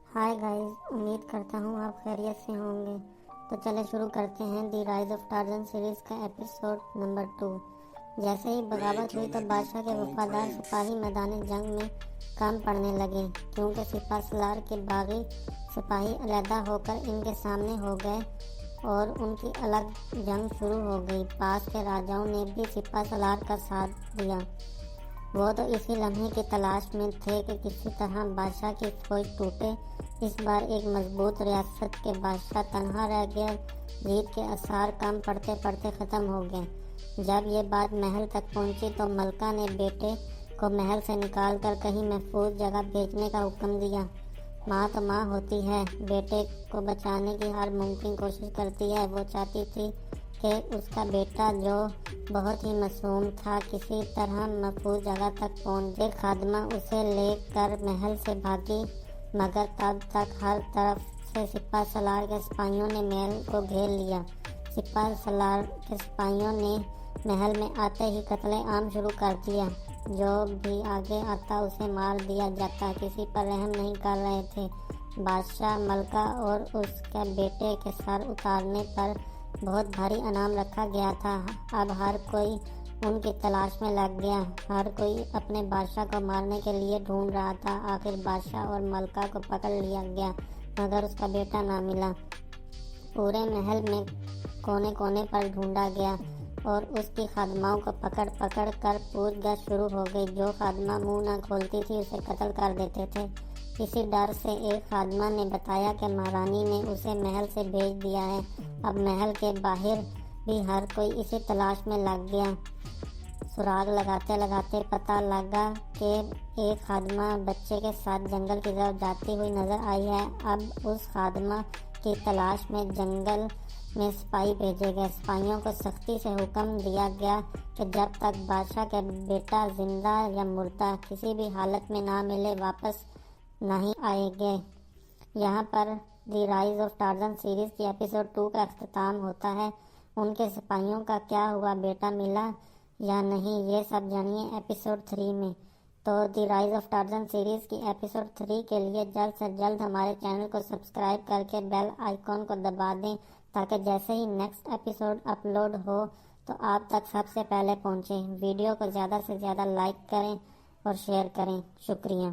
ہائے guys, امید کرتا ہوں آپ خیریت سے ہوں گے۔ تو چلے شروع کرتے ہیں دی رائز آف ٹارزن سیریز کا ایپیسوڈ نمبر 2۔ جیسے ہی بغاوت ہوئی تو بادشاہ کے وفادار سپاہی میدان جنگ میں کام پڑنے لگے، کیونکہ سپہ سالار کے باغی سپاہی علیحدہ ہو کر ان کے سامنے ہو گئے اور ان کی الگ جنگ شروع ہو گئی۔ پاس کے راجاؤں نے بھی سپہ سالار کا ساتھ دیا۔ وہ تو اسی لمحے کی تلاش میں تھے کہ کسی طرح بادشاہ کی فوج ٹوٹے۔ اس بار ایک مضبوط ریاست کے بادشاہ تنہا رہ گیا۔ جیت کے آثار کم پڑتے پڑتے ختم ہو گئے۔ جب یہ بات محل تک پہنچی تو ملکہ نے بیٹے کو محل سے نکال کر کہیں محفوظ جگہ بھیجنے کا حکم دیا۔ ماں تو ماں ہوتی ہے، بیٹے کو بچانے کی ہر ممکن کوشش کرتی ہے۔ وہ چاہتی تھی کہ اس کا بیٹا جو بہت ہی معصوم تھا کسی طرح محفوظ جگہ تک پہنچ جائے۔ خادمہ اسے لے کر محل سے بھاگی، مگر تب تک ہر طرف سے سپہ سالار کے سپاہیوں نے محل کو گھیر لیا۔ سپہ سالار کے سپاہیوں نے محل میں آتے ہی قتل عام شروع کر دیا۔ جو بھی آگے آتا اسے مار دیا جاتا، کسی پر رحم نہیں کر رہے تھے۔ بادشاہ، ملکہ اور اس کے بیٹے کے سر اتارنے پر بہت بھاری انعام رکھا گیا تھا۔ اب ہر کوئی ان کی تلاش میں لگ گیا، ہر کوئی اپنے بادشاہ کو مارنے کے لیے ڈھونڈ رہا تھا۔ آخر بادشاہ اور ملکہ کو پکڑ لیا گیا، مگر اس کا بیٹا نہ ملا۔ پورے محل میں کونے کونے پر ڈھونڈا گیا اور اس کی خادماؤں کو پکڑ پکڑ کر پوچھ گچھ شروع ہو گئی۔ جو خادمہ منہ نہ کھولتی تھی اسے قتل کر دیتے تھے۔ اسی ڈر سے ایک خادمہ نے بتایا کہ مہارانی نے اسے محل سے بھیج دیا ہے۔ اب محل کے باہر بھی ہر کوئی اسی تلاش میں لگ گیا۔ سراغ لگاتے لگاتے پتہ لگا کہ ایک خادمہ بچے کے ساتھ جنگل کی طرف جاتی ہوئی نظر آئی ہے۔ اب اس خادمہ کی تلاش میں جنگل میں سپاہی بھیجے گئے۔ سپاہیوں کو سختی سے حکم دیا گیا کہ جب تک بادشاہ کا بیٹا زندہ یا مردہ کسی بھی حالت میں نہ ملے واپس نہیں آئیں گے۔ یہاں پر دی رائز آف ٹارزن سیریز کی ایپیسوڈ 2 کا اختتام ہوتا ہے۔ ان کے سپاہیوں کا کیا ہوا، بیٹا ملا یا نہیں، یہ سب جانیے ایپیسوڈ 3 میں۔ تو دی رائز آف ٹارزن سیریز کی ایپیسوڈ 3 کے لیے جلد سے جلد ہمارے چینل کو سبسکرائب کر کے بیل آئیکن کو دبا دیں، تاکہ جیسے ہی نیکسٹ ایپیسوڈ اپلوڈ ہو تو آپ تک سب سے پہلے پہنچے۔ ویڈیو کو زیادہ سے زیادہ لائک کریں اور شیئر کریں۔ شکریہ۔